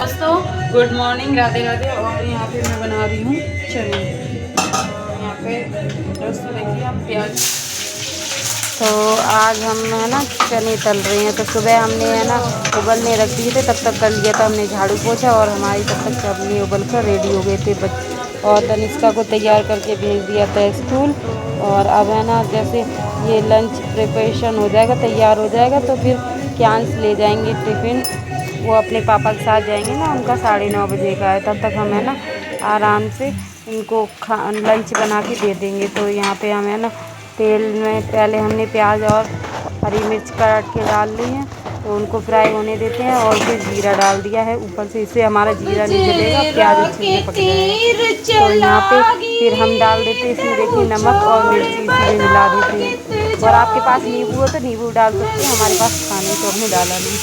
दोस्तों good morning, Radhe Radhe. और यहाँ पे मैं बना रही हूँ चने। यहाँ पे दोस्तों देखिए आप प्याज। तो आज हम है ना चने तल रहे हैं। तो सुबह हमने है ना उबलने रख दिए थे, तब तक कर लिया था हमने झाड़ू पोछा, और हमारी तब तक चने उबल कर रेडी हो गए थे। और तनिष्का को तैयार करके भेज दिया था स्कूल। और अब है ना जैसे ये लंच प्रिपरेशन हो जाएगा, तैयार हो जाएगा, तो फिर क्यांश ले जाएंगे टिफ़िन। वो अपने पापा के साथ जाएंगे ना, उनका 9:30 बजे का है। तब तक हम है ना आराम से इनको लंच बना के दे देंगे। तो यहाँ पे हम है ना तेल में पहले हमने प्याज और हरी मिर्च काट के डाल ली है, तो उनको फ्राई होने देते हैं। और फिर जीरा डाल दिया है ऊपर से, इससे हमारा जीरा नहीं जलेगा, प्याज अच्छे से पक जाएगा। तो यहाँ पे फिर हम डाल देते हैं इसमें देखिए नमक और मिर्ची इसमें मिला देते हैं। और आपके पास नींबू हो तो नींबू डाल सकते हैं, हमारे पास खाने तो हमने डाला नहीं।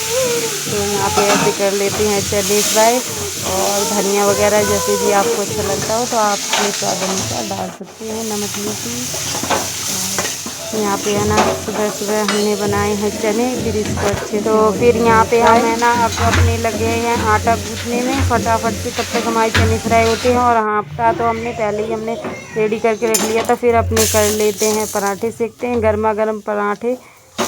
तो यहाँ पे ऐसे कर लेते हैं चने फ्राई। और धनिया वगैरह जैसे भी आपको अच्छा लगता हो तो आप अपने स्वाद अनुसार डाल सकते हैं, नमक मिर्ची। यहाँ पे है ना सुबह सुबह हमने बनाए हैं चने, फिर इसको अच्छे तो फिर यहाँ पे हम है ना अब अपने लगे हैं आटा गूँथने में फटाफट से। तब तक हमारे चने फ्राई होते हैं। और आटा तो हमने पहले ही रेडी करके रख लिया था। फिर अपने कर लेते हैं पराठे, सेकते हैं गर्मा गर्म पराठे।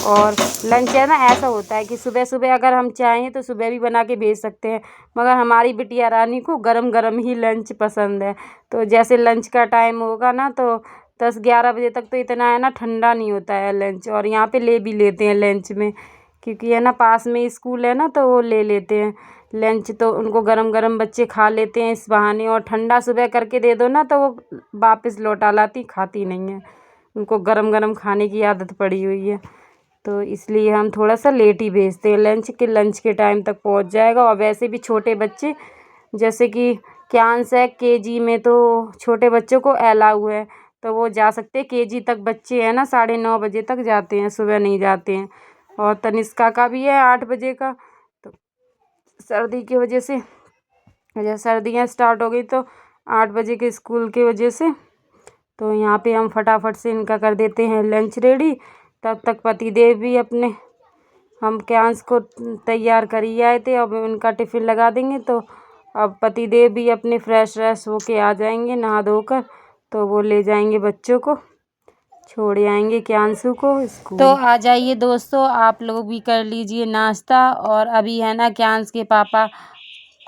और लंच है ना ऐसा होता है कि सुबह सुबह अगर हम चाहें तो सुबह भी बना के भेज सकते हैं, मगर हमारी बिटिया रानी को गरम गरम ही लंच पसंद है। तो जैसे लंच का टाइम होगा ना तो 10-11 बजे तक तो इतना है ना ठंडा नहीं होता है लंच। और यहाँ पे ले भी लेते हैं लंच में, क्योंकि है ना पास में स्कूल है ना, तो वो ले लेते हैं लंच। तो उनको गरम गरम बच्चे खा लेते हैं इस बहाने। और ठंडा सुबह करके दे दो ना तो वो वापस लौटा लाती, खाती नहीं है। उनको गरम गरम खाने की आदत पड़ी हुई है। तो इसलिए हम थोड़ा सा लेट ही भेजते हैं लंच, के लंच के टाइम तक पहुंच जाएगा। और वैसे भी छोटे बच्चे जैसे कि क्यांश है केजी में, तो छोटे बच्चों को अलाउ है, तो वो जा सकते हैं। केजी तक बच्चे हैं ना 9:30 बजे तक जाते हैं, सुबह नहीं जाते हैं। और तनिष्का का भी है 8 बजे का। तो सर्दी की वजह से, जैसे सर्दियाँ स्टार्ट हो गई तो 8 बजे के स्कूल की वजह से, तो यहाँ पे हम फटाफट से इनका कर देते हैं लंच रेडी। तब तक पतिदेव भी अपने, हम क्यांश को तैयार कर ही आए थे, अब उनका टिफ़िन लगा देंगे। तो अब पतिदेव भी अपने फ्रेश होके आ जाएंगे नहा धोकर, तो वो ले जाएंगे बच्चों को, छोड़ आएंगे क्यांशु को स्कूल। तो आ जाइए दोस्तों, आप लोग भी कर लीजिए नाश्ता। और अभी है ना क्यांश के पापा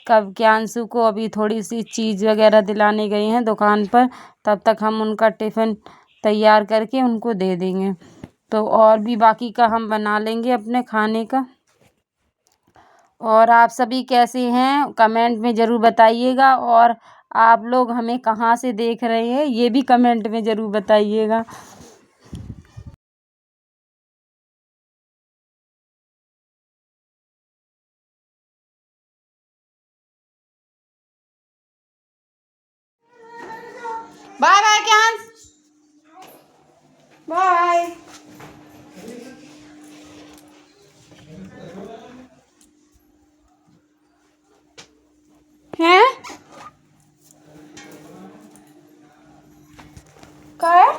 कब क्यांशु को अभी थोड़ी सी चीज़ वगैरह दिलाने गए हैं दुकान पर, तब तक हम उनका टिफ़िन तैयार करके उनको दे देंगे। तो और भी बाकी का हम बना लेंगे अपने खाने का। और आप सभी कैसे हैं कमेंट में ज़रूर बताइएगा। और आप लोग हमें कहाँ से देख रहे हैं ये भी कमेंट में ज़रूर बताइएगा। Bye bye Kyansh, bye. हैं क्या है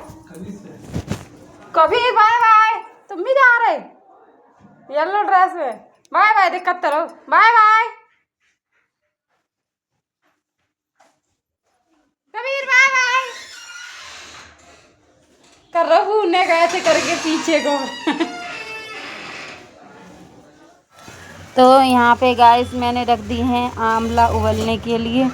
कभी बाय बाय, तुम भी जा रहे येलो ड्रेस में? बाय बाय, दिक्कत करो, bye bye Kabir, bye bye कर रहा हूँ उन्हें गए थे करके पीछे को। तो यहाँ पे गाइस मैंने रख दी हैं आंवला उबलने के लिए।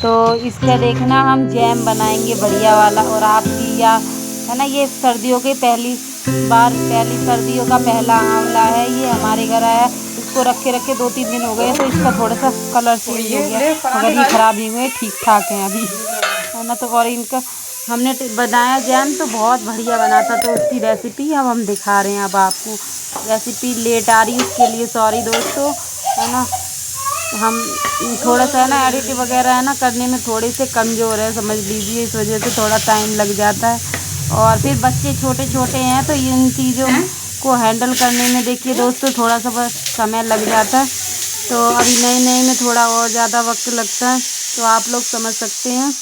तो इसका देखना हम जैम बनाएंगे बढ़िया वाला। और आप भी या है ना, ये सर्दियों के पहली सर्दियों का पहला आंवला है, ये हमारे घर आया। इसको रखे 2-3 दिन हो गए, तो इसका थोड़ा सा कलर चेंज हो गया, मगर ये ख़राब नहीं हुए, ठीक ठाक हैं अभी, है ना। तो और इनका हमने बनाया जैम तो बहुत बढ़िया बना था। तो उसकी रेसिपी अब हम दिखा रहे हैं। अब आपको रेसिपी लेट आ रही है, उसके लिए सॉरी दोस्तों, है ना। हम थोड़ा सा है ना एडिट वगैरह है ना करने में थोड़े से कमज़ोर है, समझ लीजिए, इस वजह से थोड़ा टाइम लग जाता है। और फिर बच्चे छोटे छोटे हैं, तो इन चीज़ों को हैंडल करने में देखिए दोस्तों थोड़ा सा बस समय लग जाता है। तो अभी नए में थोड़ा और ज़्यादा वक्त लगता है, तो आप लोग समझ सकते हैं,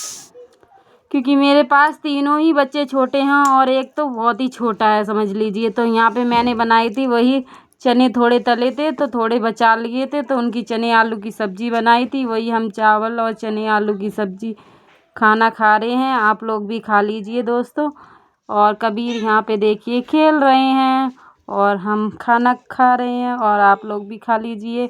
क्योंकि मेरे पास तीनों ही बच्चे छोटे हैं और एक तो बहुत ही छोटा है, समझ लीजिए। तो यहाँ पे मैंने बनाई थी वही चने थोड़े तले थे तो थोड़े बचा लिए थे, तो उनकी चने आलू की सब्ज़ी बनाई थी, वही हम चावल और चने आलू की सब्ज़ी खाना खा रहे हैं। आप लोग भी खा लीजिए दोस्तों। और कबीर यहाँ पे देखिए खेल रहे हैं और हम खाना खा रहे हैं, और आप लोग भी खा लीजिए।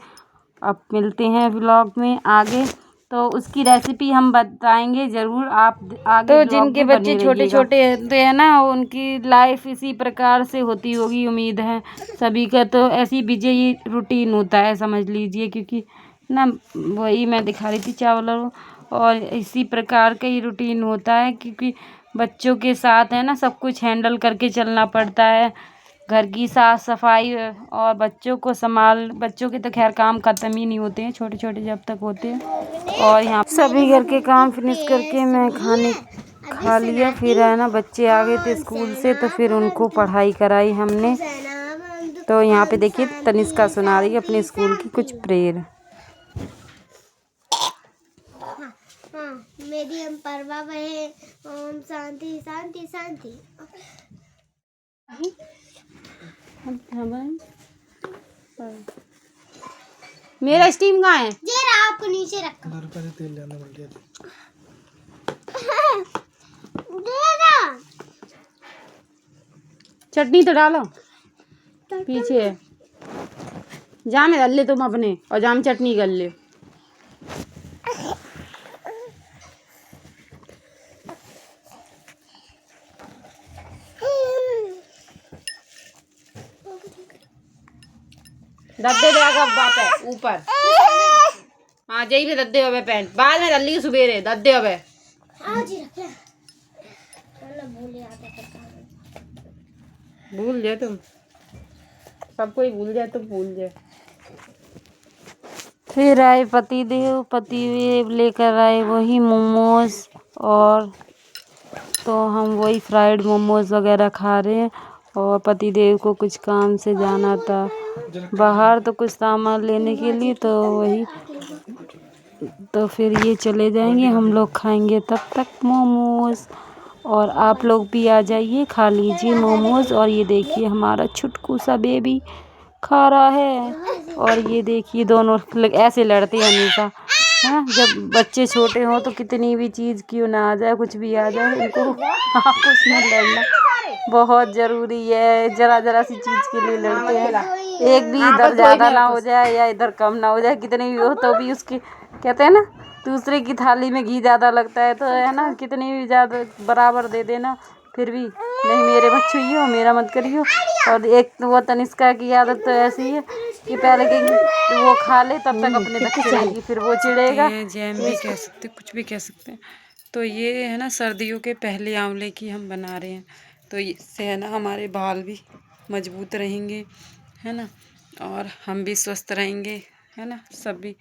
अब मिलते हैं व्लॉग में आगे, तो उसकी रेसिपी हम बताएंगे ज़रूर, आप आगे। तो जिनके बच्चे छोटे छोटे होते हैं ना, उनकी लाइफ इसी प्रकार से होती होगी, उम्मीद है सभी का तो ऐसी बिजी रूटीन होता है समझ लीजिए, क्योंकि ना वही मैं दिखा रही थी चावल, और इसी प्रकार का ही रूटीन होता है, क्योंकि बच्चों के साथ है ना सब कुछ हैंडल करके चलना पड़ता है। घर की साफ सफाई और बच्चों को बच्चों के तो खैर काम ख़त्म ही नहीं होते हैं, छोटे छोटे जब तक होते हैं। और यहाँ सभी घर के काम फिनिश करके मैं खाने खा लिया, फिर है ना बच्चे आ गए थे स्कूल से, तो फिर उनको पढ़ाई कराई हमने। तो यहाँ पे देखिए तनिष्का सुना रही है अपने स्कूल की कुछ प्रेयर। मेरी हम परवा बहे, ओम शांति शांति शांति। मेरा स्टीम कहाँ है? ये रहा, आपको नीचे रखा। तेल डालना भूल गया था। चटनी तो डालो पीछे, जाम डाल ले तुम अपने, और जाम चटनी कर ले। दद्दे देगा बाप है ऊपर, हाँ जही भी दद्दे होवे पैंट बाद में दल्ली सुबेरे दद्दे होवे। भूल जाए तुम, सबको ही भूल जाए तो भूल जाए। फिर आए पतिदेव लेकर आए वही मोमोज, और तो हम वही फ्राइड मोमोज वगैरह खा रहे हैं। और पतिदेव को कुछ काम से जाना था बाहर, तो कुछ सामान लेने के लिए, तो वही तो फिर ये चले जाएंगे, हम लोग खाएंगे तब तक मोमोज। और आप लोग भी आ जाइए, खा लीजिए मोमोज। और ये देखिए हमारा छुटकू सा बेबी खा रहा है, और ये देखिए दोनों ऐसे लड़ते हैं हमेशा। हाँ, जब बच्चे छोटे हों तो कितनी भी चीज़ क्यों ना आ जाए, कुछ भी आ जाए, उनको आपस में लड़ना बहुत ज़रूरी है। ज़रा सी चीज़ के लिए लड़ते हैं, एक भी इधर ज़्यादा ना हो जाए या इधर कम ना हो जाए, कितने भी हो तो भी उसके कहते हैं ना दूसरे की थाली में घी ज़्यादा लगता है, तो है ना कितनी भी ज़्यादा बराबर दे देना, फिर भी नहीं मेरे मत छुइयो, मेरा मत करियो। और एक वो तनिष्का की आदत तो ऐसी है कि पहले कहेंगे वो खा ले तब तक अपने तक चिड़ेगी, फिर वो चिड़ेगा। जैम भी कह सकते, कुछ भी कह सकते हैं। तो ये है ना सर्दियों के पहले आंवले की हम बना रहे हैं, तो इससे है ना हमारे बाल भी मजबूत रहेंगे, है ना, और हम भी स्वस्थ रहेंगे, है ना सभी।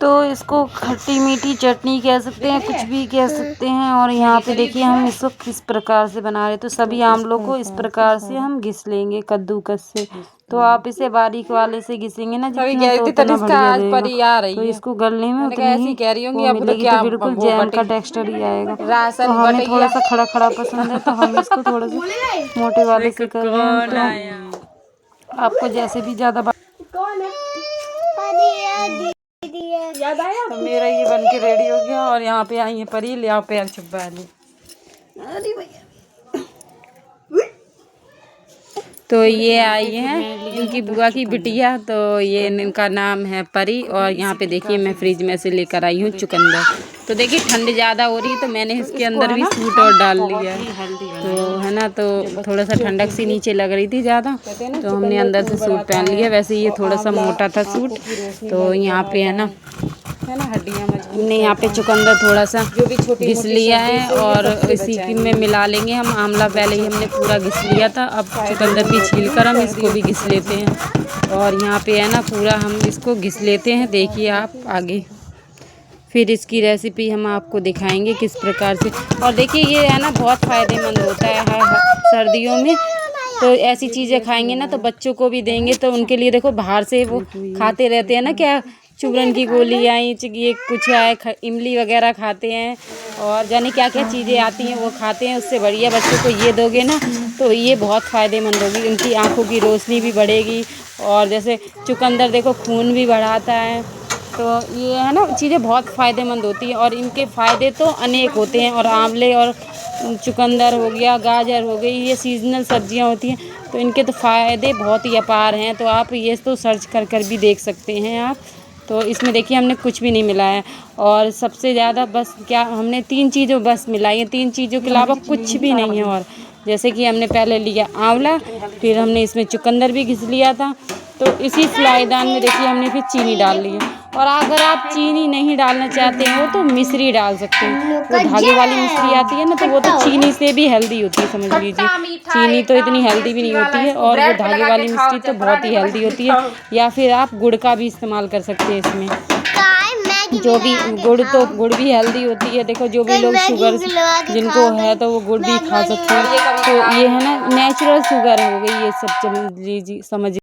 तो इसको खट्टी मीठी चटनी कह सकते हैं, कुछ भी कह सकते हैं। और यहाँ पे देखिए हम इसको किस प्रकार से बना रहे, तो सभी आमलों को इस प्रकार से हम घिस लेंगे कद्दूकस से। तो आप इसे बारीक वाले से घिसेंगे ना जितना, तो उतना बढ़िया रहेगा। तो इसको गलने में उतनी ही वो मिलेगी, तो बिल्कुल जैम का टेक्सचर ही आएगा। तो हमें थोड़ा सा खड़ा खड़ा पसंद है, तो हम इसको थोड़ा सा मोटे वाले से कर रहे हैं। तो आपको जैसे भी ज़्यादा तो मेरा ये बन के रेडी हो गया। और यहाँ पे आई है परी, ले आओ पैर छुपा ली। अरे भैया, तो ये आई है इनकी बुआ की बिटिया, तो ये इनका नाम है परी। और यहाँ पे देखिए मैं फ्रिज में से लेकर आई हूँ चुकंदर। तो देखिए ठंड ज़्यादा हो रही है, तो मैंने इसके अंदर भी सूट और डाल लिया है, तो है ना, तो थोड़ा सा ठंडक सी नीचे लग रही थी ज़्यादा, तो हमने अंदर से सूट पहन लिया। वैसे ये थोड़ा सा मोटा था सूट, तो यहाँ पे है ना हड्डियाँ हमने यहाँ पे चुकंदर थोड़ा सा घिस लिया है, और इसी की में मिला लेंगे हम। आंवला पहले ही हमने पूरा घिस लिया था, अब चुकंदर भी छील कर हम इसको भी घिस लेते हैं। और यहाँ पे है ना पूरा हम इसको घिस लेते हैं, देखिए आप आगे। फिर इसकी रेसिपी हम आपको दिखाएंगे किस प्रकार से। और देखिए ये है ना बहुत फ़ायदेमंद होता है सर्दियों में, तो ऐसी चीज़ें खाएंगे ना तो बच्चों को भी देंगे, तो उनके लिए देखो बाहर से वो खाते रहते हैं ना क्या चूरन की गोली आई, ये कुछ आए, इमली वगैरह खाते हैं और जाने क्या क्या चीज़ें आती हैं वो खाते हैं। उससे बढ़िया बच्चों को ये दोगे ना तो ये बहुत फ़ायदेमंद होगी, उनकी आँखों की रोशनी भी बढ़ेगी। और जैसे चुकंदर देखो खून भी बढ़ाता है, तो ये है ना चीज़ें बहुत फ़ायदेमंद होती हैं और इनके फ़ायदे तो अनेक होते हैं। और आंवले और चुकंदर हो गया, गाजर हो गई, ये सीजनल सब्जियां होती हैं तो इनके तो फ़ायदे बहुत ही अपार हैं। तो आप ये तो सर्च कर भी देख सकते हैं आप। तो इसमें देखिए हमने कुछ भी नहीं मिलाया है और सबसे ज़्यादा बस क्या हमने 3 चीज़ों बस मिलाई हैं, 3 चीज़ों के अलावा कुछ भी नहीं है। और जैसे कि हमने पहले लिया आंवला, फिर हमने इसमें चुकंदर भी घिस लिया था, तो इसी फ्राईदान में देखिए हमने फिर चीनी डाल ली है। और अगर आप चीनी नहीं डालना चाहते हो तो मिश्री डाल सकते हैं, वो धागे वाली मिश्री आती है ना, तो वो तो चीनी से भी हेल्दी होती है समझ लीजिए। चीनी तो इतनी हेल्दी भी नहीं होती है और वो धागे वाली मिश्री तो बहुत ही हेल्दी होती है। या फिर आप गुड़ का भी इस्तेमाल कर सकते हैं इसमें, जो भी गुड़ भी हेल्दी होती है। देखो जो भी लोग शुगर जिनको है तो वो गुड़ भी खा सकते हैं। तो ये है ना नेचुरल शुगर हो गई ये सब, समझ लीजिए समझ